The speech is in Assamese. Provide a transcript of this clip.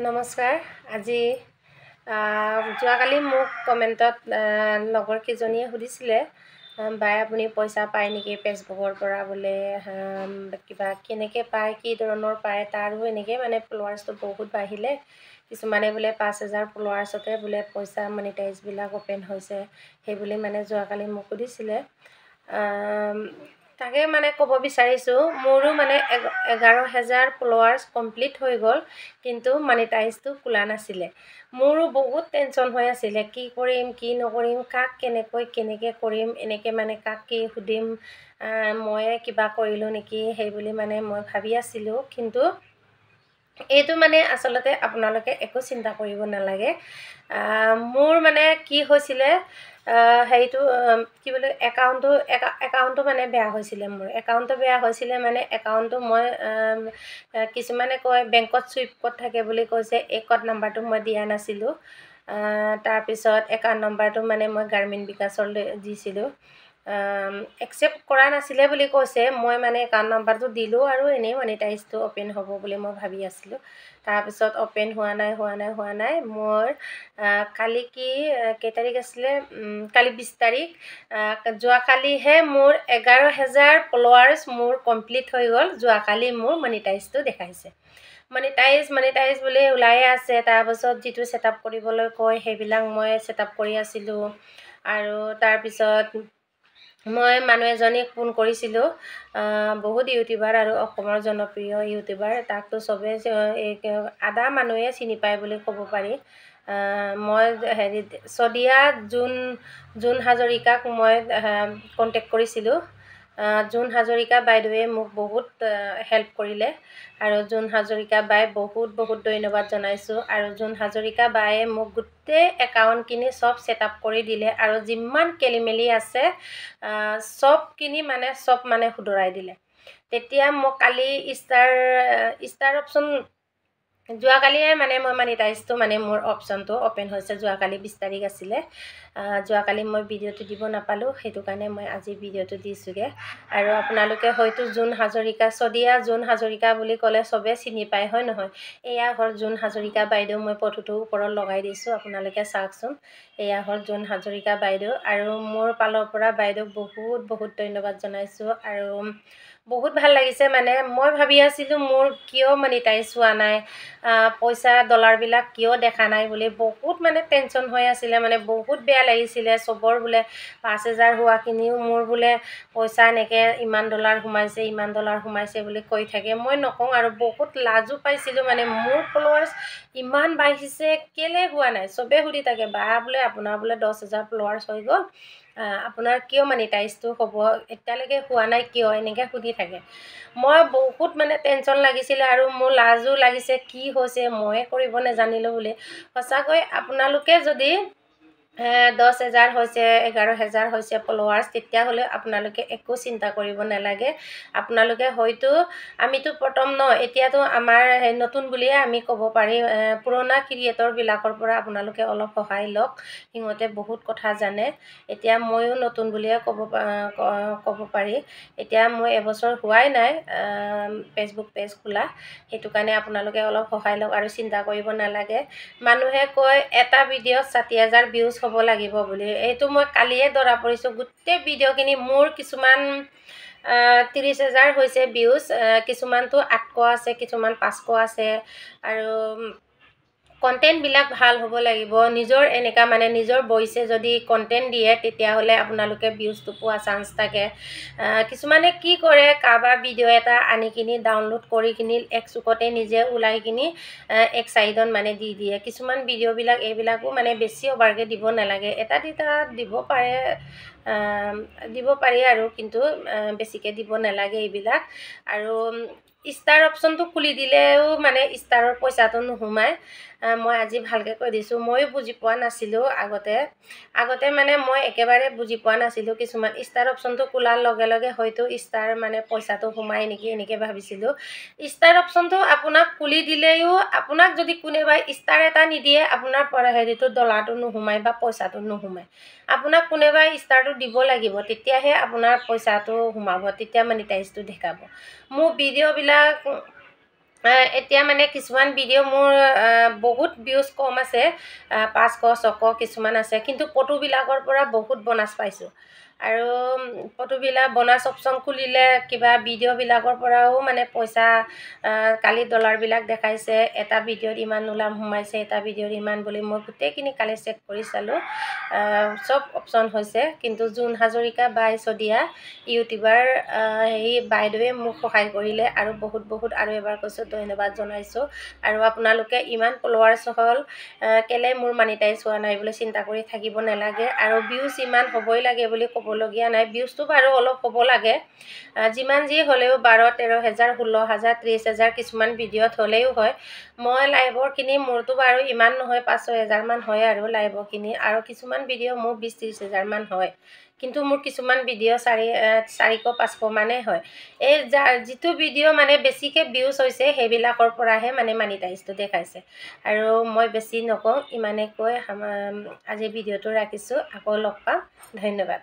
নমস্কাৰ। আজি যোৱাকালি মোক কমেণ্টত লগৰ কেইজনীয়ে সুধিছিলে, বাই আপুনি পইচা পায় নেকি ফেচবুকৰ পৰা বোলে, কিবা কেনেকৈ পায়, কি ধৰণৰ পায়, তাৰো এনেকৈ মানে ফলোৱাৰ্ছটো বহুত বাঢ়িলে। কিছুমানে বোলে 5,000 ফলোৱাৰ্ছতে বোলে পইচা মনিটাইজবিলাক অ'পেন হৈছে, সেইবুলি মানে যোৱাকালি মোক সুধিছিলে। তাকে মানে ক'ব বিচাৰিছোঁ, মোৰো মানে 11,000 ফলোৱাৰ্ছ কমপ্লিট হৈ গ'ল, কিন্তু মনিটাইজটো খোলা নাছিলে। মোৰো বহুত টেনশ্যন হৈ আছিলে, কি কৰিম কি নকৰিম, কাক কেনেকৈ কৰিম, এনেকৈ মানে কাক কি সুধিম, ময়ে কিবা কৰিলোঁ নেকি সেইবুলি মানে মই ভাবি আছিলোঁ। কিন্তু এইটো মানে আচলতে আপোনালোকে একো চিন্তা কৰিব নালাগে। মোৰ মানে কি হৈছিলে, হেৰিটো কি বোলে একাউণ্টটো মানে বেয়া হৈছিলে। মোৰ একাউণ্টটো বেয়া হৈছিলে মানে একাউণ্টটো মই কিছুমানে কয় বেংকত চুইপ ক'ত থাকে বুলি কৈছে, এই ক'ড নাম্বাৰটো মই দিয়া নাছিলোঁ। তাৰপিছত একাউণ্ট নম্বৰটো মানে মই গ্ৰামীণ বিকাশলৈ দিছিলোঁ, একচেপ্ট কৰা নাছিলে বুলি কৈছে। মই মানে একাউণ্ট নম্বৰটো দিলোঁ আৰু এনেই মনিটাইজটো অ'পেন হ'ব বুলি মই ভাবি আছিলোঁ। তাৰপিছত অ'পেন হোৱা নাই। মোৰ কালি কেই তাৰিখ আছিলে, কালি 20 তাৰিখ, যোৱাকালিহে মোৰ 11,000 ফলোৱাৰ্ছ মোৰ কমপ্লিট হৈ গ'ল। যোৱাকালি মোৰ মনিটাইজটো দেখাইছে। মনিটাইজ বুলি ওলায়ে আছে। তাৰপাছত যিটো ছেটআপ কৰিবলৈ কয় সেইবিলাক মই ছেটআপ কৰি আছিলোঁ। আৰু তাৰপিছত মই মানুহ এজনীক ফোন কৰিছিলোঁ, বহুত ইউটিউবাৰ আৰু অসমৰ জনপ্ৰিয় ইউটিউবাৰ, তাকতো চবেই আধা মানুহে চিনি পায় বুলি ক'ব পাৰি। মই শদিয়া জোন হাজৰিকাক মই কণ্টেক্ট কৰিছিলোঁ। জোন হাজৰিকা বাইদেৱে মোক বহুত হেল্প কৰিলে, আৰু জোন হাজৰিকা বাই বহুত ধন্যবাদ জনাইছোঁ। আৰু জোন হাজৰিকা বায়ে মোক গোটেই একাউণ্টখিনি চব ছেটআপ কৰি দিলে, আৰু যিমান খেলিমেলি আছে চব মানে শুধৰাই দিলে। তেতিয়া মোক কালি ষ্টাৰ অপশ্যন, যোৱাকালিয়ে মানে মই মনিটাইজটো মানে মোৰ অপশ্যনটো অ'পেন হৈছে। যোৱাকালি 20 তাৰিখ আছিলে। যোৱাকালি মই ভিডিঅ'টো দিব নাপালোঁ, সেইটো কাৰণে মই আজি ভিডিঅ'টো দিছোঁগৈ। আৰু আপোনালোকে হয়তো শদিয়া জোন হাজৰিকা বুলি ক'লে চবে চিনি পায়, হয় নহয়? এয়া হ'ল জোন হাজৰিকা বাইদেউ। মই ফটোটো ওপৰত লগাই দিছোঁ, আপোনালোকে চাওকচোন। এয়া হ'ল জোন হাজৰিকা বাইদেউ, আৰু মোৰ ফালৰ পৰা বাইদেউক বহুত ধন্যবাদ জনাইছোঁ। আৰু বহুত ভাল লাগিছে। মানে মই ভাবি আছিলোঁ মোৰ কিয় মনিটাইজ হোৱা নাই, পইচা ডলাৰবিলাক কিয় দেখা নাই বুলি বহুত মানে টেনশ্যন হৈ আছিলে। মানে বহুত বেয়া লাগিছিলে। চবৰ বোলে 5,000 হোৱাখিনিও মোৰ বোলে পইচা এনেকৈ ইমান ডলাৰ সোমাইছে বুলি কৈ থাকে। মই নকওঁ আৰু বহুত লাজো পাইছিলোঁ। মানে মোৰ ফলোৱাৰ্ছ ইমান বাঢ়িছে, কেলৈ হোৱা নাই? চবেই সুধি থাকে, বা বোলে আপোনাৰ বোলে 10,000 ফলোৱাৰ্ছ হৈ গ'ল, আপোনাৰ কিয় মনিটাইজটো হ'ব এতিয়ালৈকে হোৱা নাই কিয়? এনেকৈ সুধি থাকে। মই বহুত মানে টেনশ্যন লাগিছিলে, আৰু মোৰ লাজো লাগিছে, কি হৈছে ময়ে কৰিব নাজানিলোঁ বুলি। সঁচাকৈ আপোনালোকে যদি 10,000 হৈছে, 11,000 হৈছে ফলোৱাৰ্ছ, তেতিয়াহ'লে আপোনালোকে একো চিন্তা কৰিব নালাগে। আপোনালোকে হয়তো, আমিতো প্ৰথম এতিয়াতো আমাৰ নতুন বুলিয়ে আমি ক'ব পাৰি। পুৰণা ক্ৰিয়েটৰবিলাকৰ পৰা আপোনালোকে অলপ সহায় লওক, সিহঁতে বহুত কথা জানে। এতিয়া ময়ো নতুন বুলিয়ে ক'ব পাৰি। এতিয়া মই এবছৰ হোৱাই নাই ফেচবুক পেজ খোলা, সেইটো কাৰণে আপোনালোকে অলপ সহায় লওক আৰু চিন্তা কৰিব নালাগে। মানুহে কয় এটা ভিডিঅ'ত 60,000 ভিউজ হ'ব লাগিব বুলি। এইটো মই কালিয়ে ধৰা পৰিছোঁ। গোটেই ভিডিঅ'খিনি মোৰ কিছুমান 30,000 হৈছে ভিউজ, কিছুমানটো 800 আছে, কিছুমান 500 আছে। আৰু কণ্টেণ্টবিলাক ভাল হ'ব লাগিব। নিজৰ এনেকুৱা মানে নিজৰ ভইচে যদি কণ্টেণ্ট দিয়ে, তেতিয়াহ'লে আপোনালোকে ভিউজটো পোৱা চান্স থাকে। কিছুমানে কি কৰে, কাৰোবাৰ ভিডিঅ' এটা আনি কিনি ডাউনলোড কৰি কিনি এক চুকতে নিজে ওলাই কিনি এক চাইডত মানে দি দিয়ে। কিছুমান ভিডিঅ'বিলাক এইবিলাকো মানে বেছি অভাৰকৈ দিব নালাগে। এটা দুটা দিব পাৰি আৰু, কিন্তু বেছিকৈ দিব নালাগে এইবিলাক। আৰু ষ্টাৰ অপশ্যনটো খুলি দিলেও মানে ষ্টাৰৰ পইচাটো নোসোমায়। মই আজি ভালকৈ কৈ দিছোঁ। ময়ো বুজি পোৱা নাছিলোঁ আগতে মানে মই একেবাৰে বুজি পোৱা নাছিলোঁ। কিছুমান ষ্টাৰ অপশ্যনটো খোলাৰ লগে লগে হয়তো ষ্টাৰ মানে পইচাটো সোমায় নেকি এনেকৈ ভাবিছিলোঁ। ষ্টাৰ অপশ্যনটো আপোনাক খুলি দিলেও, আপোনাক যদি কোনোবাই ষ্টাৰ এটা নিদিয়ে, আপোনাৰ ডলাৰটো নোসোমায় বা পইচাটো নোসোমায়। আপোনাক কোনোবাই ষ্টাৰটো দিব লাগিব, তেতিয়াহে আপোনাৰ পইচাটো সোমাব, তেতিয়া মনিটাইজটো দেখাব। মোৰ ভিডিঅ'বিলাক এতিয়া মানে কিছুমান ভিডিঅ' মোৰ বহুত ভিউজ কম আছে, 500 600 কিছুমান আছে, কিন্তু ফটোবিলাকৰ পৰা বহুত বনাছ পাইছোঁ। আৰু ফটোবিলাক বনাছ অপশ্যন খুলিলে কিবা ভিডিঅ'বিলাকৰ পৰাও মানে পইচা, কালি ডলাৰবিলাক দেখাইছে, এটা ভিডিঅ'ত ইমান নোলাম সোমাইছে, এটা ভিডিঅ'ত ইমান বুলি। মই গোটেইখিনি কালি চেক কৰি চালোঁ, চব অপশ্যন হৈছে। কিন্তু জোন হাজৰিকা বাই চদিয়া ইউটিউবাৰ, সেই বাইদেৱে মোক সহায় কৰিলে, আৰু বহুত বহুত আৰু এবাৰ কৈছোঁ ধন্যবাদ জনাইছোঁ। আৰু আপোনালোকে ইমান ফলোৱাৰ্ছ হ'ল, কেলৈ মোৰ মনিটাইজ হোৱা নাই বুলি চিন্তা কৰি থাকিব নালাগে। আৰু ভিউজ ইমান হ'বই লাগে বুলি ক'বলগীয়া নাই, ভিউজটো বাৰু অলপ হ'ব লাগে, যিমান যি হ'লেও 12 13 হাজাৰ 16 হাজাৰ 30 হাজাৰ কিছুমান ভিডিঅ'ত হ'লেও হয়। মই লাইভৰখিনি মোৰতো বাৰু ইমান নহয়, 5-6 হাজাৰমান হয় আৰু লাইভৰখিনি, আৰু কিছুমান ভিডিঅ' মোৰ 20-30 হাজাৰমান হয়। কিন্তু মোৰ কিছুমান ভিডিঅ' 400-500 মানেই হয়। এই যিটো ভিডিঅ' মানে বেছিকৈ ভিউজ হৈছে সেইবিলাকৰ পৰাহে মানে মনিটাইজটো দেখাইছে। আৰু মই বেছি নকওঁ, ইমানে কৈ আজি ভিডিঅ'টো ৰাখিছোঁ। আকৌ লগ পাম, ধন্যবাদ।